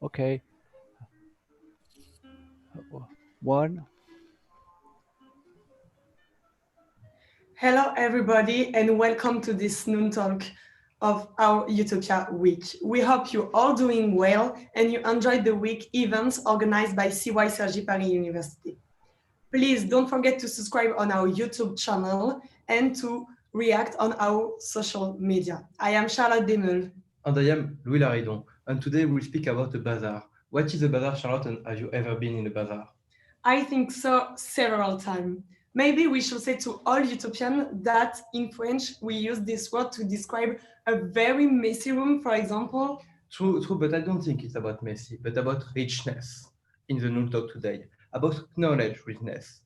Okay. One. Hello, everybody, and welcome to this noon talk of our Utopia week. We hope you're all doing well and you enjoyed the week events organized by CY Sergi Paris University. Please don't forget to subscribe on our YouTube channel and to react on our social media. I am Charlotte Demeul. And I am Louis Laridon, and today we'll speak about the bazaar. What is a bazaar, Charlotte, and have you ever been in a bazaar? I think so several times. Maybe we should say to all utopians that in French we use this word to describe a very messy room, for example. True, but I don't think it's about messy, but about richness in the Noon Talk today, about knowledge richness.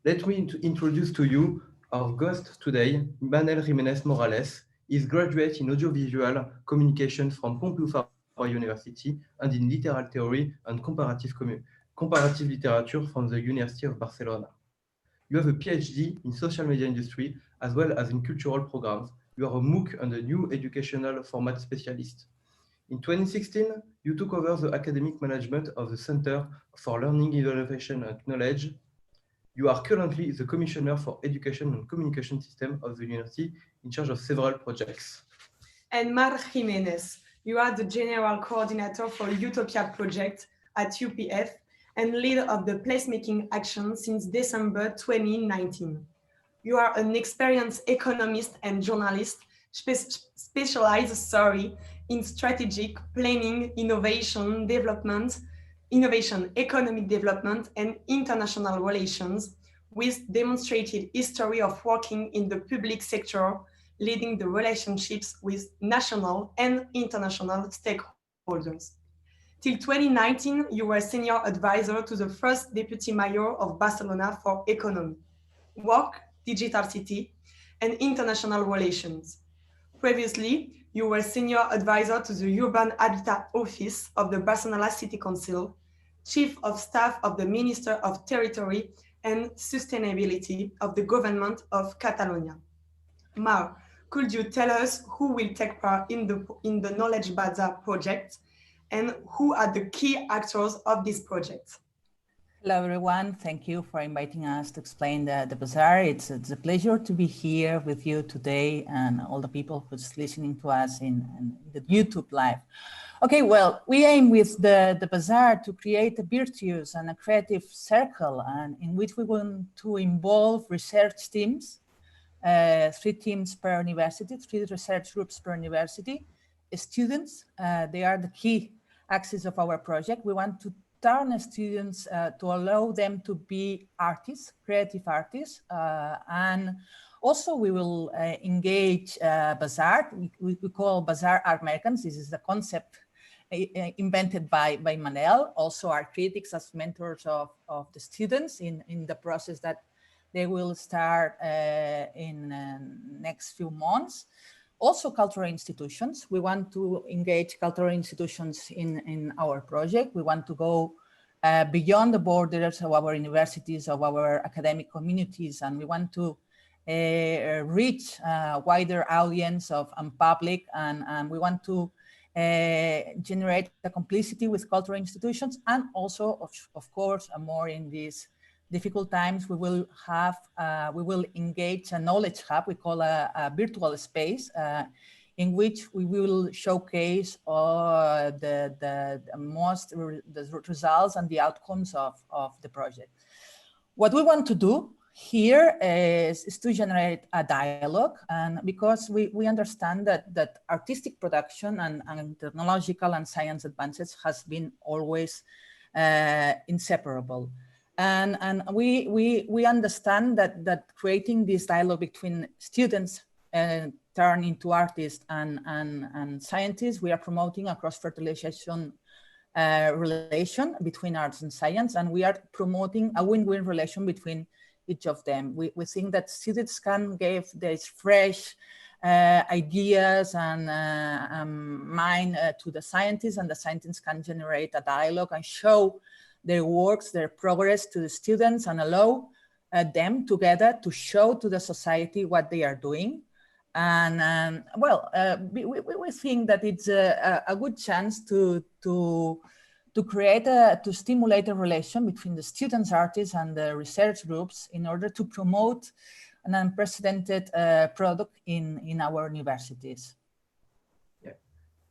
Let me introduce to you our guest today, Manel Jimenez Morales. He's graduate in audiovisual communication from Pompeu Fabra University and in literal theory and comparative literature from the University of Barcelona. You have a PhD in social media industry as well as in cultural programs. You are a MOOC and a new educational format specialist. In 2016, you took over the academic management of the Center for Learning, Innovation and Knowledge. You are currently the Commissioner for Education and Communication System of the university in charge of several projects. And Mar Jimenez, you are the General Coordinator for EUTOPIA project at UPF and lead of the placemaking action since December 2019. You are an experienced economist and journalist specialized in strategic planning, innovation, economic development, and international relations, with demonstrated history of working in the public sector, leading the relationships with national and international stakeholders. Till 2019, you were senior advisor to the first deputy mayor of Barcelona for economy, work, digital city, and international relations. Previously, you were senior advisor to the Urban Habitat Office of the Barcelona City Council, chief of staff of the Minister of Territory and Sustainability of the Government of Catalonia. Mar, could you tell us who will take part in the Knowledge Bazaar project and who are the key actors of this project? Hello, everyone. Thank you for inviting us to explain the Bazaar. It's a pleasure to be here with you today and all the people who's listening to us in the YouTube live. Okay, well, we aim with the Bazaar to create a virtuous and a creative circle, and in which we want to involve research teams, 3 teams per university, 3 research groups per university, students. They are the key axis of our project. We want to turn students to allow them to be artists, creative artists, and also we will engage Bazaar. We call Bazaar Art Americans. This is the concept invented by Manel. Also our critics as mentors of the students in the process that they will start in next few months. Also cultural institutions. We want to engage cultural institutions in our project. We want to go beyond the borders of our universities, of our academic communities, and we want to reach a wider audience and public, and we want to generate a complicity with cultural institutions, and also, of course, more in these difficult times, we will engage a knowledge hub, we call a virtual space, in which we will showcase the results and the outcomes of the project. What we want to do here is to generate a dialogue, and because we understand that artistic production and technological and science advances has been always inseparable. And we understand that creating this dialogue between students turn into artists and scientists, we are promoting a cross-fertilization relation between arts and science, and we are promoting a win-win relation between each of them. We think that students can give these fresh ideas and mind to the scientists, and the scientists can generate a dialogue and show their works, their progress to the students, and allow them together to show to the society what they are doing. And we think that it's a good chance to to to stimulate a relation between the students, artists, and the research groups in order to promote an unprecedented product in our universities. Yeah,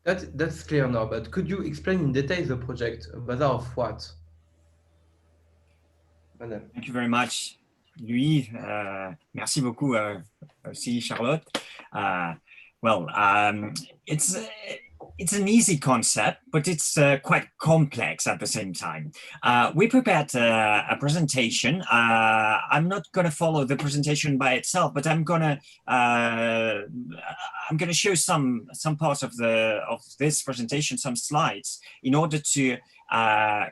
that's clear now, but could you explain in detail the project, Bazaar of what? Thank you very much, Louis. Merci beaucoup aussi, Charlotte. It's an easy concept, but it's quite complex at the same time. We prepared a presentation. I'm not going to follow the presentation by itself, but I'm going to show some parts of this presentation, some slides, in order to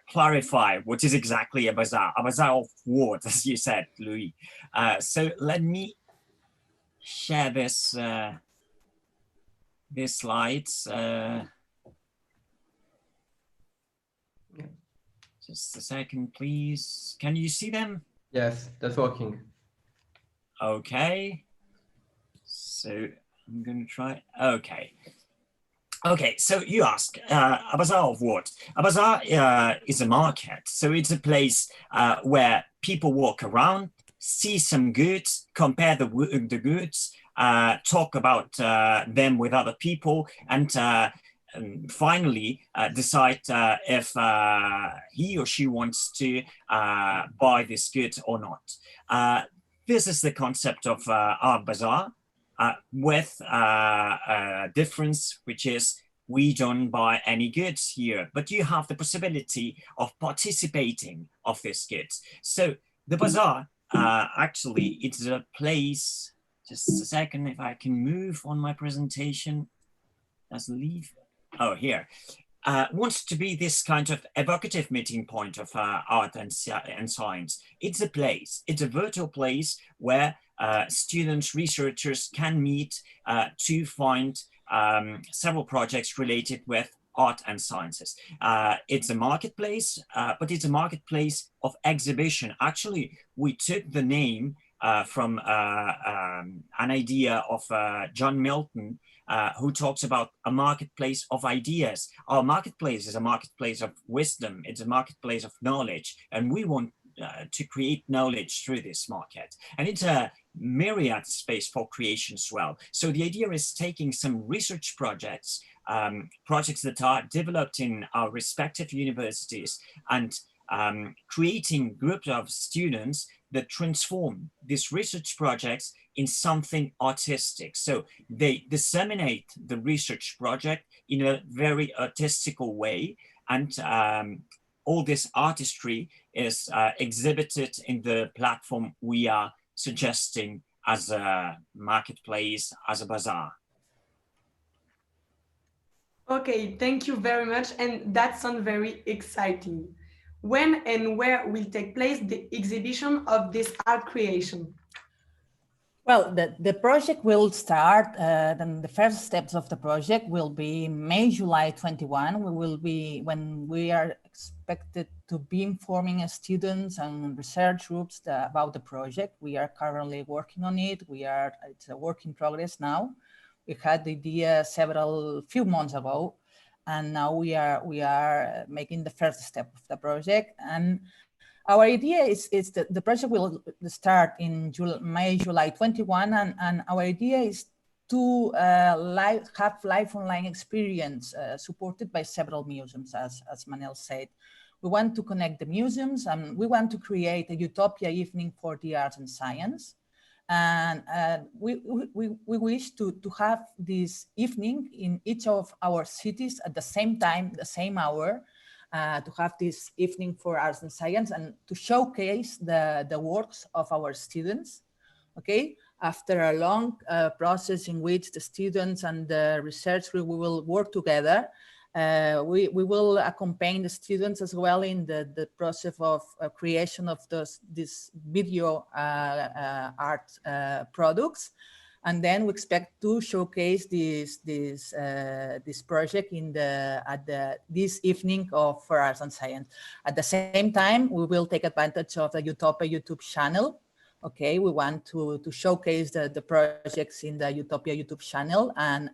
clarify what is exactly a bazaar of what, as you said, Louis. So let me share these slides. Just a second, please. Can you see them? Yes, that's working. Okay. So I'm going to try. Okay. Okay, so you ask, a bazaar of what? A bazaar is a market. So it's a place where people walk around, see some goods, compare the goods, talk about them with other people, and finally decide if he or she wants to buy this good or not. This is the concept of our bazaar. With a difference, which is we don't buy any goods here, but you have the possibility of participating of these goods. So the bazaar, actually, it's a place, just a second, if I can move on my presentation, doesn't leave. Oh, here. Wants to be this kind of evocative meeting point of art and science. It's a place, it's a virtual place where students, researchers can meet to find several projects related with art and sciences. It's a marketplace, but it's a marketplace of exhibition. Actually, we took the name from an idea of John Milton, who talks about a marketplace of ideas. Our marketplace is a marketplace of wisdom. It's a marketplace of knowledge. And we want to create knowledge through this market. And it's a myriad space for creation as well. So the idea is taking some research projects, projects that are developed in our respective universities, and creating groups of students that transform these research projects in something artistic. So they disseminate the research project in a very artistical way, and all this artistry is exhibited in the platform we are suggesting as a marketplace, as a bazaar. Okay, thank you very much. And that sounds very exciting. When and where will take place the exhibition of this art creation? Well, the project will start, then the first steps of the project will be May, July 21. When we are expected to be informing students and research groups about the project. We are currently working on it. It's a work in progress now. We had the idea few months ago, and now we are making the first step of the project. And our idea is that the project will start in May, July 21, and our idea is to have live online experience supported by several museums, as Manel said. We want to connect the museums, and we want to create a utopia evening for the arts and science. And we wish to have this evening in each of our cities at the same time, the same hour, to have this evening for arts and science and to showcase the works of our students, okay? After a long process in which the students and the research group will work together, we will accompany the students as well in the process of creation of this video art products. And then we expect to showcase this project this evening for arts and science. At the same time, we will take advantage of the EUTOPIA YouTube channel. Okay, we want to showcase the projects in the EUTOPIA YouTube channel, and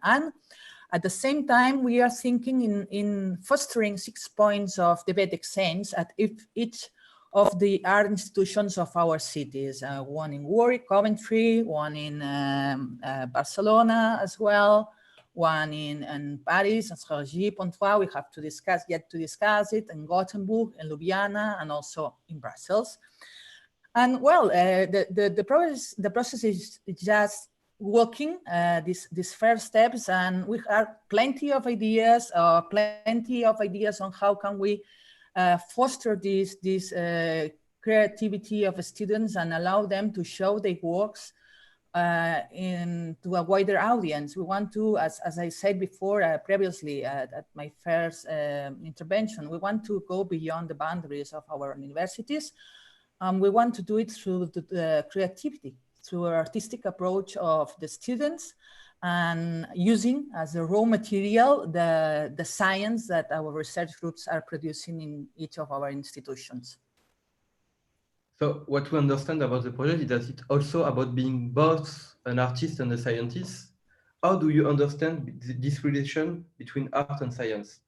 At the same time, we are thinking in fostering 6 points of debate exchange at each of the art institutions of our cities, one in Warwick, Coventry, one in Barcelona as well, one in Paris, and Cergy, Pontoise. We have yet to discuss it, in Gothenburg, in Ljubljana, and also in Brussels. And well, the process is just walking these first steps, and we have plenty of ideas on how can we foster this creativity of students and allow them to show their works to a wider audience. We want to, as I said before, previously at my first intervention, we want to go beyond the boundaries of our universities. We want to do it through the creativity, through an artistic approach of the students, and using as a raw material the science that our research groups are producing in each of our institutions. So what we understand about the project is that it's also about being both an artist and a scientist. How do you understand this relation between art and science?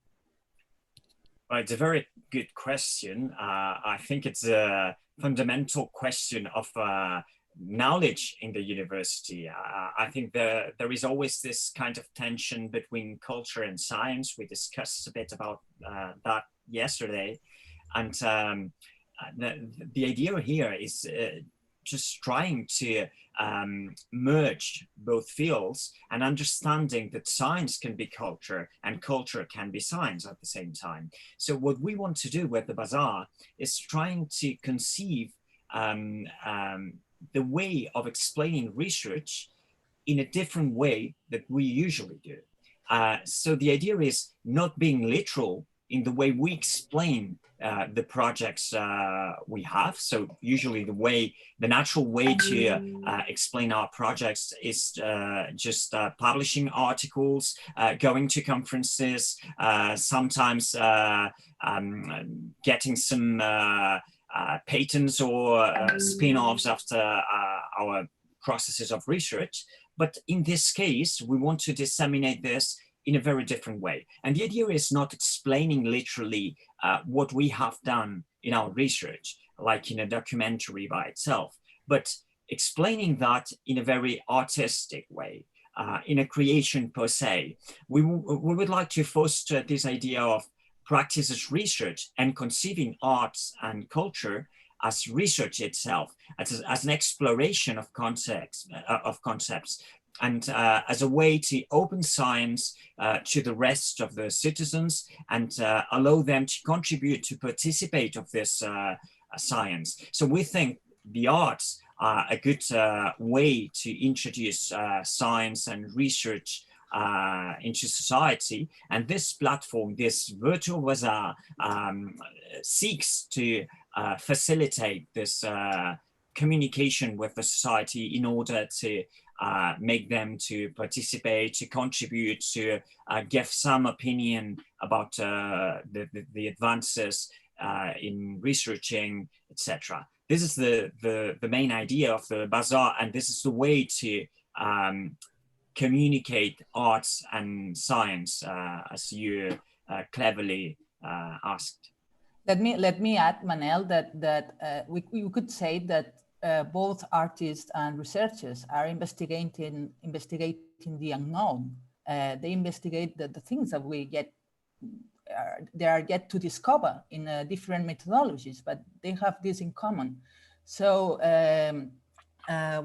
Well, it's a very good question. I think it's a fundamental question of knowledge in the university. I think there is always this kind of tension between culture and science. We discussed a bit about that yesterday. And the idea here is just trying to merge both fields and understanding that science can be culture and culture can be science at the same time. So what we want to do with the Bazaar is trying to conceive the way of explaining research in a different way that we usually do. So the idea is not being literal in the way we explain the projects we have. So usually the natural way to explain our projects is just publishing articles, going to conferences, sometimes getting some patents or spin-offs after our processes of research. But in this case, we want to disseminate this in a very different way. And the idea is not explaining literally what we have done in our research, like in a documentary by itself, but explaining that in a very artistic way, in a creation per se. We would like to foster this idea of practice as research and conceiving arts and culture as research itself, as an exploration of concepts, and as a way to open science to the rest of the citizens and allow them to contribute to participate of this science. So we think the arts are a good way to introduce science and research into society. And this platform, this virtual bazaar, seeks to facilitate this communication with the society in order to make them to participate, to contribute, to give some opinion about the advances in researching, etc. This is the main idea of the Bazaar, and this is the way to communicate arts and science, as you cleverly asked. Let me add, Manel, that we could say that both artists and researchers are investigating the unknown. They investigate the things that they are yet to discover in different methodologies, but they have this in common. So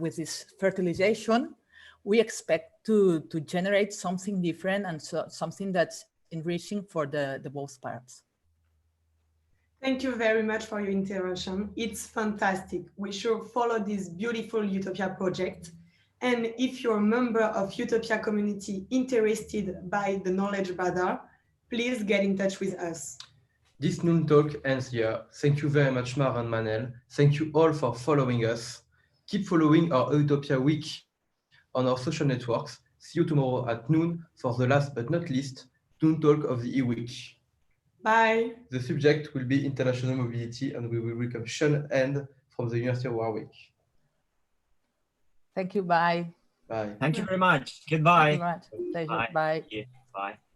with this fertilization, we expect to generate something different and something that's enriching for the both parts. Thank you very much for your intervention. It's fantastic. We should follow this beautiful EUTOPIA project. And if you're a member of EUTOPIA community interested by the Knowledge Bazaar, please get in touch with us. This noon talk ends here. Thank you very much, Mar and Manel. Thank you all for following us. Keep following our EUTOPIA week on our social networks. See you tomorrow at noon for the last but not least noon talk of the e-week. Bye. The subject will be international mobility, and we will welcome Sean End from the University of Warwick. Thank you. Bye. Bye. Thank you very much. Goodbye. Thank you very much. Pleasure. Bye. Thank you. Bye.